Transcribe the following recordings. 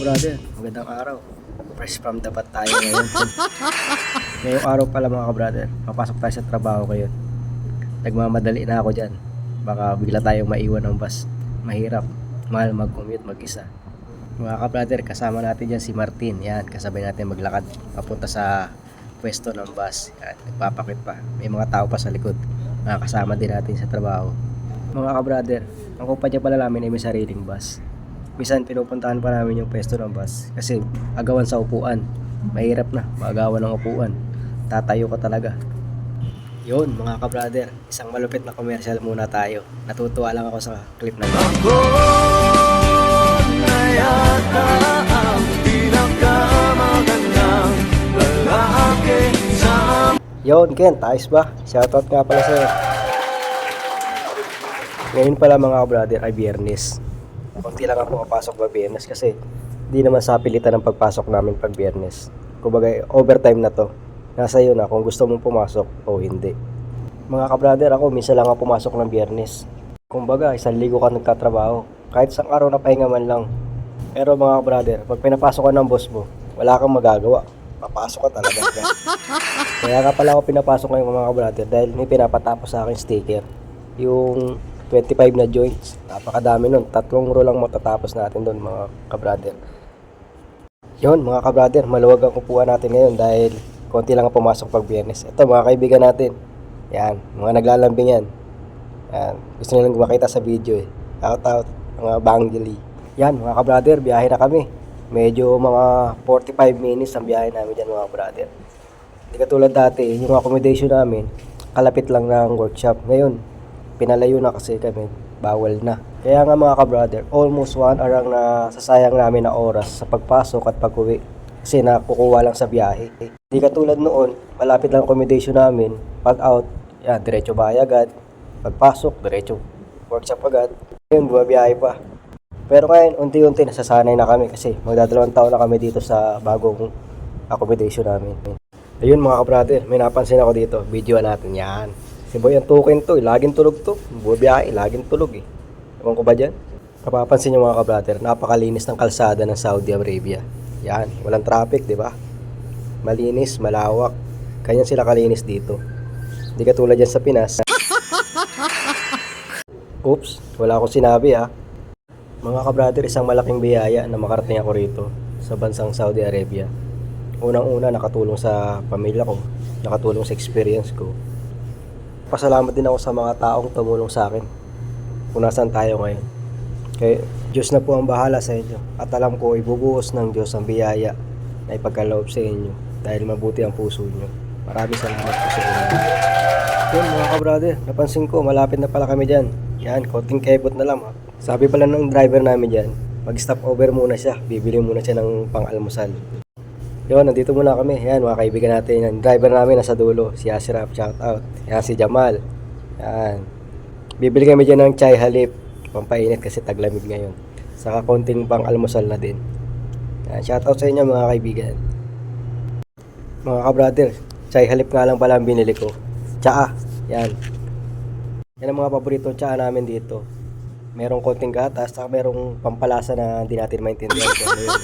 brother, magandang araw. Fresh from the bat tayo ngayon. Ngayong araw pala mga ka-brother, papasok tayo sa trabaho ngayon. Nagmamadali na ako dyan. Baka bigla tayong maiwan ng bus. Mahirap, mahal mag-commute mag-isa. Mga ka-brother, kasama natin dyan si Martin. Yan, kasabay natin maglakad papunta sa pwesto ng bus. Yan, nagpapakit pa. May mga tao pa sa likod. Mga kasama din natin sa trabaho. Mga ka-brother, ang kumpanya pala namin ay may sariling bus. Minsan pinupuntahan pa namin yung pwesto ng bus kasi agawan sa upuan. Mahirap na, maagawan ng upuan. Tatayo ka talaga. Yun mga ka-brother, isang malupit na commercial muna tayo. Natutuwa lang ako sa clip na yun. Ako na yata ang pinakamagandang lalaki sa... Yun Ken, ayos ba? Shoutout nga pala sa'yo. Ngayon pala mga ka-brother ay Biyernes. Kunti lang ako papasok ba Biyernes kasi di naman sa pilitan ng pagpasok namin pag Biyernes. Kumbaga overtime na to. Nasa iyo na kung gusto mong pumasok o hindi. Mga ka-brother, ako minsan lang ako pumasok ng Biyernes. Kumbaga, isang linggo ka nagtatrabaho. Kahit isang araw na pahinga man lang. Pero mga ka-brother, pag pinapasok ka ng boss mo, wala kang magagawa. Papasok ka talaga. Kaya nga pala ako pinapasok ngayon mga ka-brother dahil may pinapatapos sa akin sticker. Yung 25 na joints. Napakadami nun. 3 row lang matatapos natin doon mga ka-brother. Yun mga ka-brother, maluwag ang upuan natin ngayon dahil konti lang ang pumasok pag Biyernes. Ito mga kaibigan natin. Yan, mga naglalambing yan. Yan, gusto nilang makita sa video eh. Out, mga bangili. Yan mga ka-brother, biyahe na kami. Medyo mga 45 minutes ang biyahe namin dyan mga brother. Hindi katulad dati, yung accommodation namin, kalapit lang ng workshop. Ngayon, pinalayo na kasi kami, bawal na. Kaya nga mga ka-brother, almost 1 hour ang nasasayang namin na oras sa pagpasok at pag-uwi. Kasi nakukuha lang sa biyahe. Hindi katulad noon, malapit lang accommodation namin. Pag out, yan, diretso bahay agad. Pagpasok, diretso workshop agad. Ngayon, bumabiyahe pa. Pero ngayon, unti-unti nasasanay na kami kasi magdadalawang taon na kami dito sa bagong accommodation namin. Ayun mga ka-brother, may napansin ako dito. Video natin yan. Si Boy ang tukin to, laging tulog to. Bumabiyahe, laging tulog eh. Ewan ko ba dyan? Kapapansin nyo mga ka-brother, napakalinis ng kalsada ng Saudi Arabia. Yan, walang traffic, di ba? Malinis, malawak. Ganyan sila kalinis dito. Hindi katulad dyan sa Pinas. Oops, wala akong sinabi ha. Mga ka-brother, isang malaking biyaya na makarating ako rito sa bansang Saudi Arabia. Unang-una, nakatulong sa pamilya ko. Nakatulong sa experience ko. Pasalamat din ako sa mga taong tumulong sa akin kung nasaan tayo ngayon. Kaya Diyos na po ang bahala sa inyo at alam ko ibubuhos ng Diyos ang biyaya na ipagkaloob sa inyo dahil mabuti ang puso nyo. Maraming salamat po sa inyo. Yun mga ka-brother, napansin ko malapit na pala kami dyan. Yan, konting kebot na lang ha. Sabi pala ng driver namin dyan, mag-stop over muna siya, bibili muna siya ng pang-almusal. Yun, nandito muna kami. Yan, mga kaibigan natin. Yung driver namin nasa dulo. Si Ashraf, shout out. Yan, si Jamal. Yan. Bibili kami dyan ng chai halip. Pampainit kasi taglamig ngayon. Saka konting pang almusal na din. Yan, shout out sa inyo mga kaibigan. Mga ka-brother, chai halip nga lang pala ang binili ko. Tsaa. Yan. Yan ang mga paborito tsaa namin dito. Merong konting gatas, saka merong pampalasa na hindi natin maintindihan kung ano yun.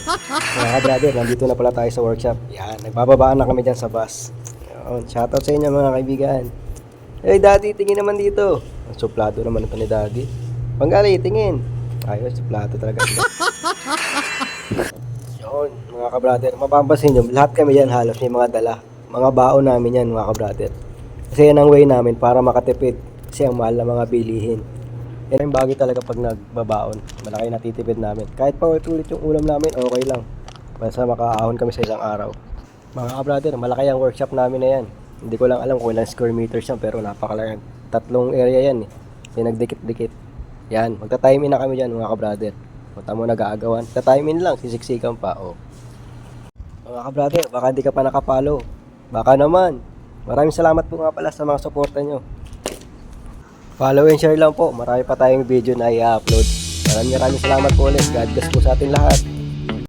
Mga brother, nandito na pala tayo sa workshop. Yan, nagbababaan na kami dyan sa bus. Yan, shoutout sa inyo mga kaibigan. Hey daddy, tingin naman dito. Ang suplado naman ito ni daddy. Panggali, tingin. Ayos, suplado talaga. Yun, mga ka-brother, mapapansin nyo, lahat kami yan halos may mga dala. Mga baon namin yan mga ka-brother. Kasi yan ang way namin para makatipid. Kasi ang mahal na mga bilihin. Yan ang bagay talaga pag nagbabaon. Malaki natitipid namin. Kahit pa ulit yung ulam namin, okay lang. Basta makaahon kami sa isang araw. Mga ka-brother, malaki ang workshop namin na yan. Hindi ko lang alam kung ilang square meters yan, pero napakalaki. 3 area yan eh. Pinagdikit-dikit. Yan, magta-time in na kami dyan mga ka-brother. Punta mo nag-aagawan. Ta-time in lang, sisiksikan pa. Oh. Mga ka-brother, baka hindi ka pa nakapalo. Baka naman. Maraming salamat po nga pala sa mga suporta nyo. Follow and share lang po. Marami pa tayong video na i-upload. Maraming salamat po ulit. God bless po sa ating lahat.